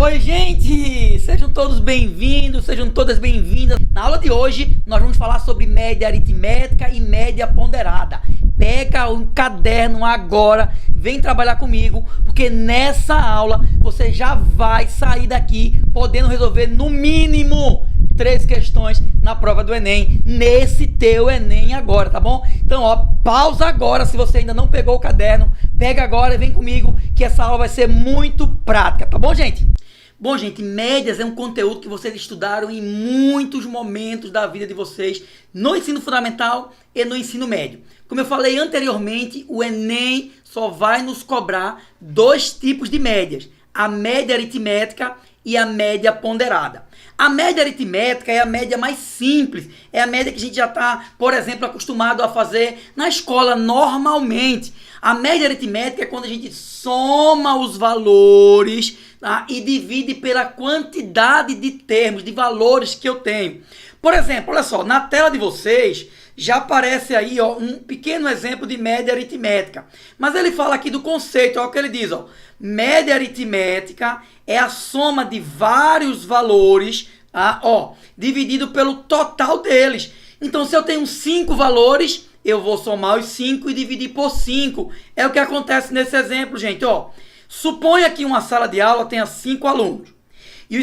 Oi, gente! Sejam todos bem-vindos, sejam todas bem-vindas. Na aula de hoje, nós vamos falar sobre média aritmética e média ponderada. Pega um caderno agora, vem trabalhar comigo, porque nessa aula você já vai sair daqui podendo resolver no mínimo 3 questões na prova do Enem, nesse teu Enem agora, tá bom? Então, ó, pausa agora se você ainda não pegou o caderno, pega agora e vem comigo que essa aula vai ser muito prática, tá bom, gente? Bom, gente, médias é um conteúdo que vocês estudaram em muitos momentos da vida de vocês, no ensino fundamental e no ensino médio. Como eu falei anteriormente, o Enem só vai nos cobrar 2 tipos de médias, a média aritmética e a média ponderada. A média aritmética é a média mais simples, é a média que a gente já está, por exemplo, acostumado a fazer na escola normalmente. A média aritmética é quando a gente soma os valores, tá, e divide pela quantidade de termos, de valores que eu tenho. Por exemplo, olha só, na tela de vocês já aparece aí, ó, um pequeno exemplo de média aritmética. Mas ele fala aqui do conceito, ó, o que ele diz, ó. Média aritmética é a soma de vários valores, tá, ó, dividido pelo total deles. Então, se eu tenho 5 valores, eu vou somar os 5 e dividir por 5. É o que acontece nesse exemplo, gente, ó. Suponha que uma sala de aula tenha 5 alunos. E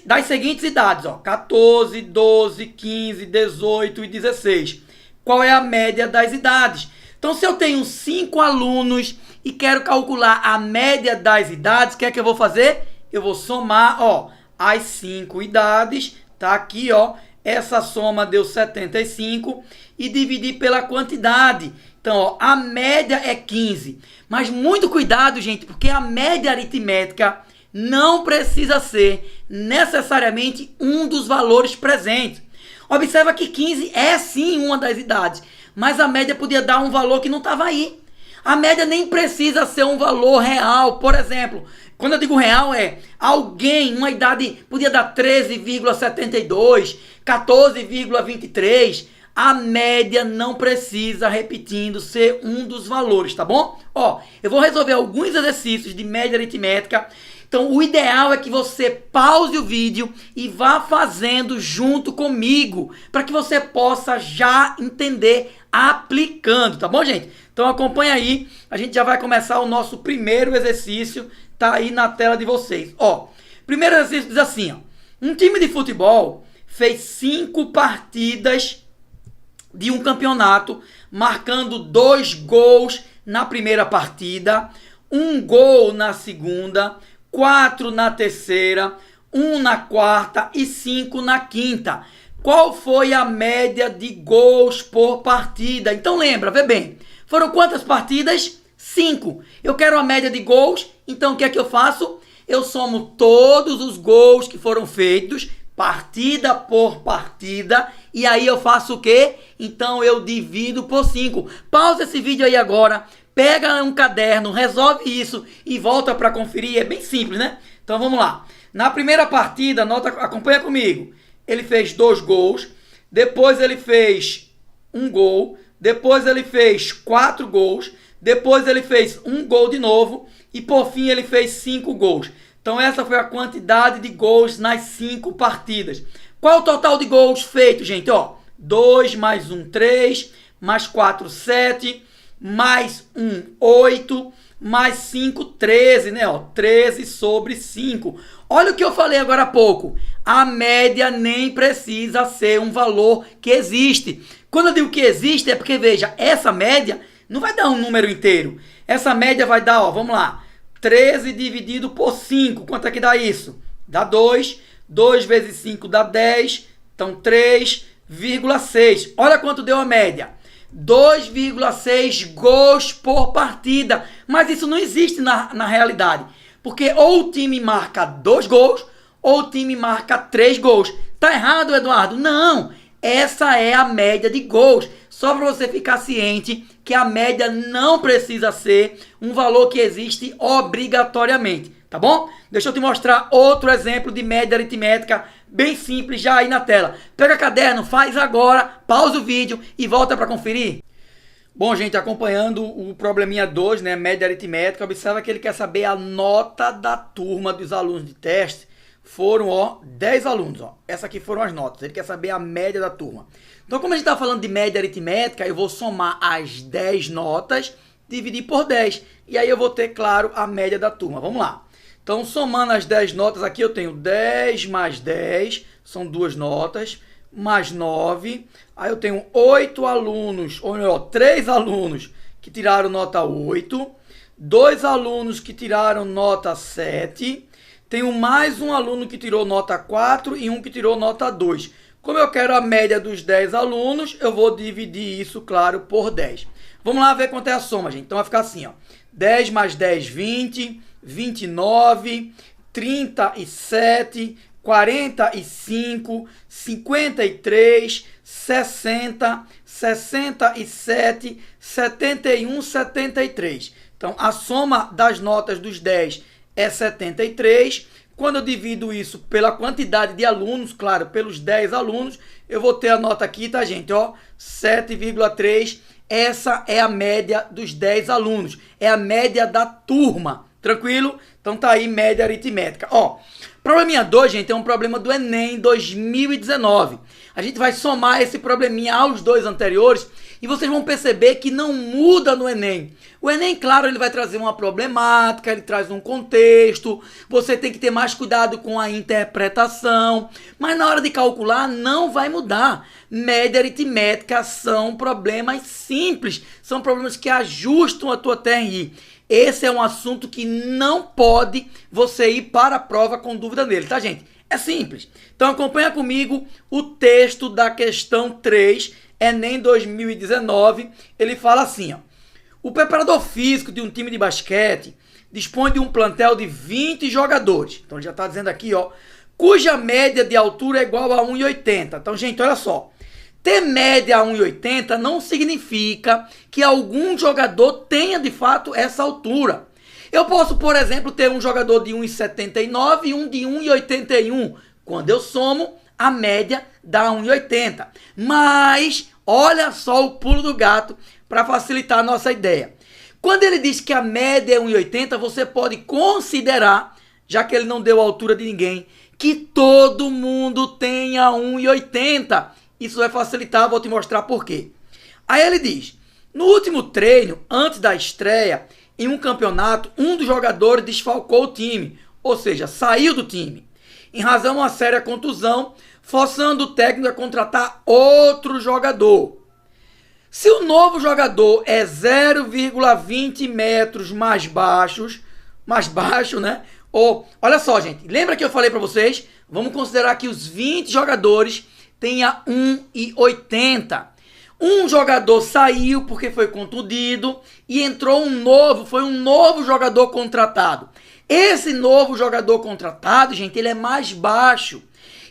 das seguintes idades, ó, 14, 12, 15, 18 e 16. Qual é a média das idades? Então, se eu tenho 5 alunos e quero calcular a média das idades, o que é que eu vou fazer? Eu vou somar, ó, as 5 idades, tá aqui, ó, essa soma deu 75 e dividir pela quantidade. Então, ó, a média é 15. Mas muito cuidado, gente, porque a média aritmética não precisa ser necessariamente um dos valores presentes. Observa que 15 é sim uma das idades, mas a média podia dar um valor que não estava aí. A média nem precisa ser um valor real. Por exemplo, quando eu digo real é alguém, uma idade podia dar 13,72, 14,23. A média não precisa, repetindo, ser um dos valores, tá bom? Ó, eu vou resolver alguns exercícios de média aritmética. Então, o ideal é que você pause o vídeo e vá fazendo junto comigo, para que você possa já entender aplicando, tá bom, gente? Então, acompanha aí, a gente já vai começar o nosso primeiro exercício, tá aí na tela de vocês. Ó, primeiro exercício diz assim, ó, um time de futebol fez 5 partidas de um campeonato, marcando 2 gols na primeira partida, 1 gol na segunda, 4 na terceira, 1 na quarta e 5 na quinta. Qual foi a média de gols por partida? Então lembra, vê bem, foram quantas partidas? 5. Eu quero a média de gols, então o que é que eu faço? Eu somo todos os gols que foram feitos, partida por partida, e aí eu faço o quê? Então eu divido por 5. Pausa esse vídeo aí agora, pega um caderno, resolve isso e volta para conferir. É bem simples, né? Então vamos lá. Na primeira partida, acompanha comigo. Ele fez 2 gols, depois ele fez 1 gol, depois ele fez 4 gols, depois ele fez 1 gol de novo e por fim ele fez 5 gols. Então essa foi a quantidade de gols nas 5 partidas. Qual é o total de gols feito, gente? Ó, 2 mais 1, 3, mais 4, 7, mais 1, 8, mais 5, 13, né? Ó, 13 sobre 5. Olha o que eu falei agora há pouco. A média nem precisa ser um valor que existe. Quando eu digo que existe é porque, veja, essa média não vai dar um número inteiro. Essa média vai dar, ó, vamos lá, 13 dividido por 5. Quanto é que dá isso? Dá 2. 2 vezes 5 dá 10. Então, 3,6. Olha quanto deu a média. 2,6 gols por partida. Mas isso não existe na realidade. Porque ou o time marca 2 gols, ou o time marca 3 gols. Tá errado, Eduardo? Não. Essa é a média de gols. Só para você ficar ciente que a média não precisa ser um valor que existe obrigatoriamente, tá bom? Deixa eu te mostrar outro exemplo de média aritmética bem simples já aí na tela. Pega caderno, faz agora, pausa o vídeo e volta para conferir. Bom, gente, acompanhando o probleminha 2, né, média aritmética, observa que ele quer saber a nota da turma dos alunos de teste. Foram, ó, 10 alunos, ó. Essas aqui foram as notas. Ele quer saber a média da turma. Então, como a gente está falando de média aritmética, eu vou somar as 10 notas, dividir por 10. E aí eu vou ter, claro, a média da turma. Vamos lá. Então, somando as 10 notas aqui, eu tenho 10 mais 10, são 2 notas, mais 9. Aí eu tenho 8 alunos, ou melhor, 3 alunos que tiraram nota 8, 2 alunos que tiraram nota 7, tenho mais um aluno que tirou nota 4 e um que tirou nota 2. Como eu quero a média dos 10 alunos, eu vou dividir isso, claro, por 10. Vamos lá ver quanto é a soma, gente. Então vai ficar assim, ó. 10 mais 10, 20, 29, 37, 45, 53, 60, 67, 71, 73. Então, a soma das notas dos 10 é 73. Quando eu divido isso pela quantidade de alunos, claro, pelos 10 alunos, eu vou ter a nota aqui, tá, gente? Ó, 7,3. Essa é a média dos 10 alunos. É a média da turma. Tranquilo? Então tá aí, média aritmética. Ó, probleminha 2, gente, é um problema do Enem 2019. A gente vai somar esse probleminha aos dois anteriores e vocês vão perceber que não muda no Enem. O Enem, claro, ele vai trazer uma problemática, ele traz um contexto, você tem que ter mais cuidado com a interpretação, mas na hora de calcular não vai mudar. Média aritmética são problemas simples, são problemas que ajustam a tua TRI. Esse é um assunto que não pode você ir para a prova com dúvida nele, tá, gente? É simples. Então acompanha comigo o texto da questão 3, Enem 2019. Ele fala assim, ó. O preparador físico de um time de basquete dispõe de um plantel de 20 jogadores. Então ele já está dizendo aqui, ó, cuja média de altura é igual a 1,80. Então, gente, olha só. Ter média a 1,80 não significa que algum jogador tenha de fato essa altura. Eu posso, por exemplo, ter um jogador de 1,79 e um de 1,81. Quando eu somo, a média dá 1,80. Mas, olha só o pulo do gato para facilitar a nossa ideia. Quando ele diz que a média é 1,80, você pode considerar, já que ele não deu a altura de ninguém, que todo mundo tenha 1,80. Isso vai facilitar, vou te mostrar por quê. Aí ele diz, no último treino, antes da estreia, em um campeonato, um dos jogadores desfalcou o time, ou seja, saiu do time, em razão de uma séria contusão, forçando o técnico a contratar outro jogador. Se o novo jogador é 0,20 metros mais baixo, né? Ou, olha só, gente, lembra que eu falei para vocês? Vamos considerar que os 20 jogadores tenha 1,80. Um jogador saiu porque foi contundido e entrou um novo, foi um novo jogador contratado. Esse novo jogador contratado, gente, ele é mais baixo.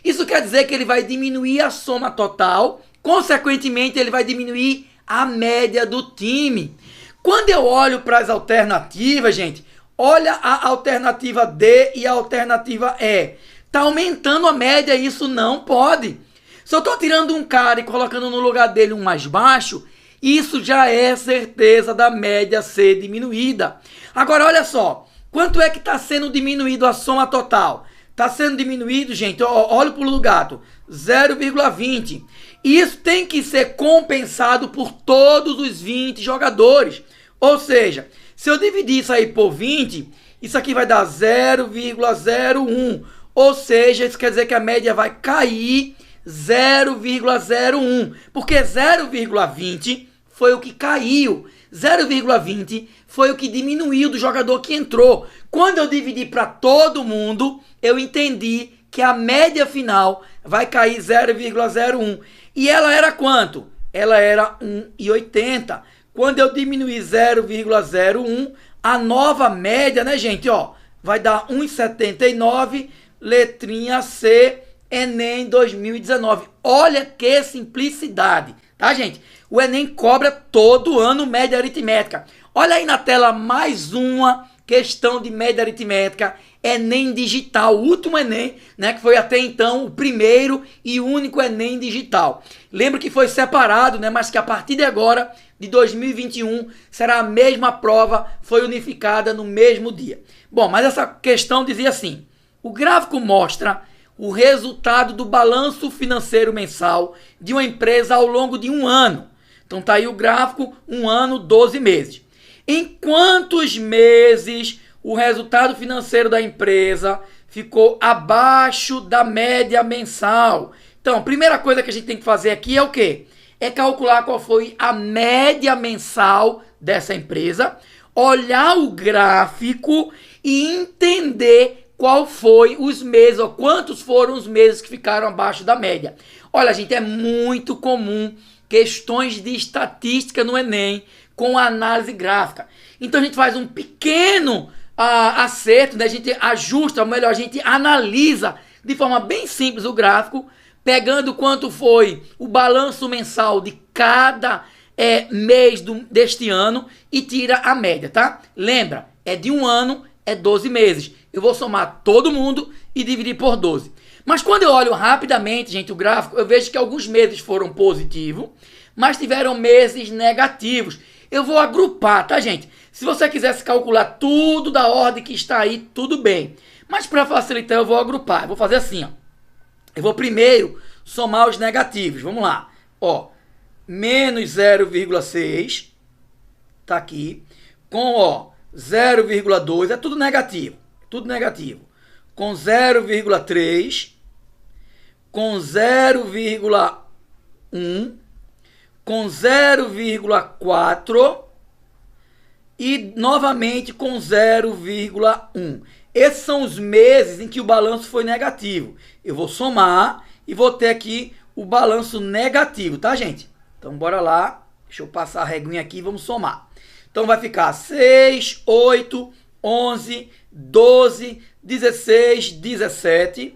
Isso quer dizer que ele vai diminuir a soma total, consequentemente ele vai diminuir a média do time. Quando eu olho para as alternativas, gente, olha a alternativa D e a alternativa E. Está aumentando a média, isso não pode. Se eu estou tirando um cara e colocando no lugar dele um mais baixo, isso já é certeza da média ser diminuída. Agora, olha só, quanto é que está sendo diminuído a soma total? Está sendo diminuído, gente, olha o pulo do gato, 0,20. Isso tem que ser compensado por todos os 20 jogadores. Ou seja, se eu dividir isso aí por 20, isso aqui vai dar 0,01. Ou seja, isso quer dizer que a média vai cair 0,01, porque 0,20 foi o que caiu, 0,20 foi o que diminuiu do jogador que entrou. Quando eu dividi para todo mundo, eu entendi que a média final vai cair 0,01. E ela era quanto? Ela era 1,80. Quando eu diminuir 0,01, a nova média, né, gente, ó, vai dar 1,79, letrinha C, Enem 2019. Olha que simplicidade, tá, gente? O Enem cobra todo ano média aritmética. Olha aí na tela mais uma questão de média aritmética, Enem digital, o último Enem, né, que foi até então o primeiro e único Enem digital. Lembra que foi separado, né, mas que a partir de agora, de 2021, será a mesma prova, foi unificada no mesmo dia. Bom, mas essa questão dizia assim: o gráfico mostra o resultado do balanço financeiro mensal de uma empresa ao longo de um ano. Então tá aí o gráfico, 1 ano, 12 meses. Em quantos meses o resultado financeiro da empresa ficou abaixo da média mensal? Então, a primeira coisa que a gente tem que fazer aqui é o quê? É calcular qual foi a média mensal dessa empresa, olhar o gráfico e entender qual foi os meses, ou quantos foram os meses que ficaram abaixo da média. Olha, gente, é muito comum questões de estatística no Enem com análise gráfica. Então a gente faz um pequeno acerto, né? A gente ajusta, ou melhor, a gente analisa de forma bem simples o gráfico, pegando quanto foi o balanço mensal de cada mês deste ano e tira a média, tá? Lembra, é de um ano, é 12 meses. Eu vou somar todo mundo e dividir por 12. Mas quando eu olho rapidamente, gente, o gráfico, eu vejo que alguns meses foram positivos, mas tiveram meses negativos. Eu vou agrupar, tá, gente? Se você quisesse calcular tudo da ordem que está aí, tudo bem. Mas para facilitar, eu vou agrupar. Eu vou fazer assim, ó. Eu vou primeiro somar os negativos. Vamos lá. Ó, menos 0,6, tá aqui, com, ó, 0,2, é tudo negativo. Tudo negativo. Com 0,3, com 0,1, com 0,4 e novamente com 0,1. Esses são os meses em que o balanço foi negativo. Eu vou somar e vou ter aqui o balanço negativo, tá, gente? Então, bora lá. Deixa eu passar a reguinha aqui e vamos somar. Então, vai ficar 6, 8, 11, 12, 16, 17,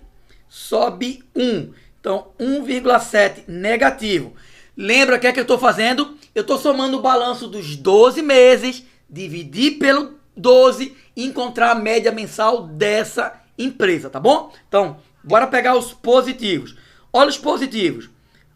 sobe 1. Então, 1,7 negativo. Lembra o que é que eu estou fazendo? Eu estou somando o balanço dos 12 meses, dividir pelo 12 e encontrar a média mensal dessa empresa, tá bom? Então, bora pegar os positivos. Olha os positivos.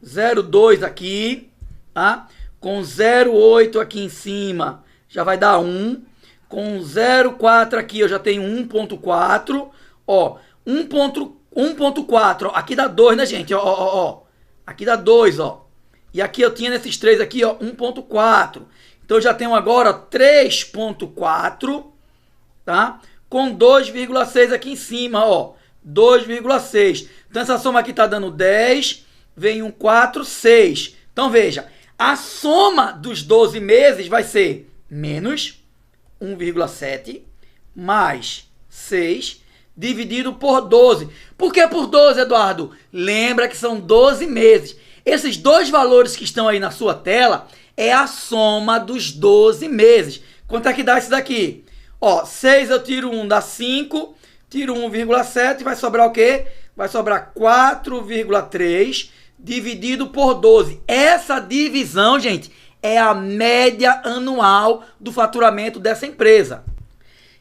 0,2 aqui, tá? Com 0,8 aqui em cima, já vai dar 1. Com 0,4 aqui eu já tenho 1,4. Ó, 1,4, aqui dá 2, né, gente? Ó. Aqui dá 2, ó. E aqui eu tinha nesses três aqui, ó, 1,4. Então eu já tenho agora 3,4, tá? Com 2,6 aqui em cima, ó. 2,6. Então essa soma aqui tá dando 10, vem um 4, 6. Então veja, a soma dos 12 meses vai ser menos 1,7 mais 6 dividido por 12. Por que por 12, Eduardo? Lembra que são 12 meses. Esses dois valores que estão aí na sua tela é a soma dos 12 meses. Quanto é que dá isso daqui? Ó, 6 eu tiro 1, dá 5. Tiro 1,7, vai sobrar o quê? Vai sobrar 4,3 dividido por 12. Essa divisão, gente, é a média anual do faturamento dessa empresa.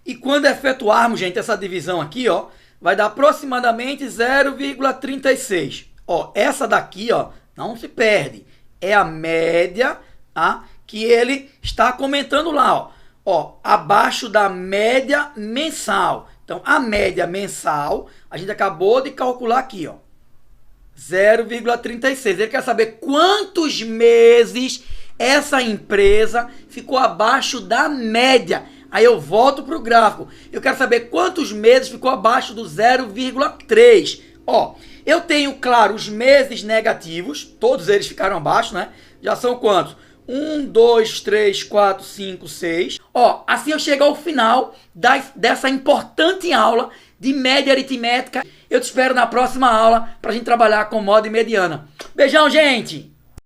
E quando efetuarmos, gente, essa divisão aqui, ó, vai dar aproximadamente 0,36. Ó, essa daqui, ó, não se perde. É a média, tá, que ele está comentando lá, ó. Ó, abaixo da média mensal. Então, a média mensal, a gente acabou de calcular aqui, ó. 0,36. Ele quer saber quantos meses essa empresa ficou abaixo da média. Aí eu volto para o gráfico. Eu quero saber quantos meses ficou abaixo do 0,3. Ó, eu tenho, claro, os meses negativos. Todos eles ficaram abaixo, né? Já são quantos? 1, 2, 3, 4, 5, 6. Ó, assim eu chego ao final dessa importante aula de média aritmética. Eu te espero na próxima aula para a gente trabalhar com moda e mediana. Beijão, gente!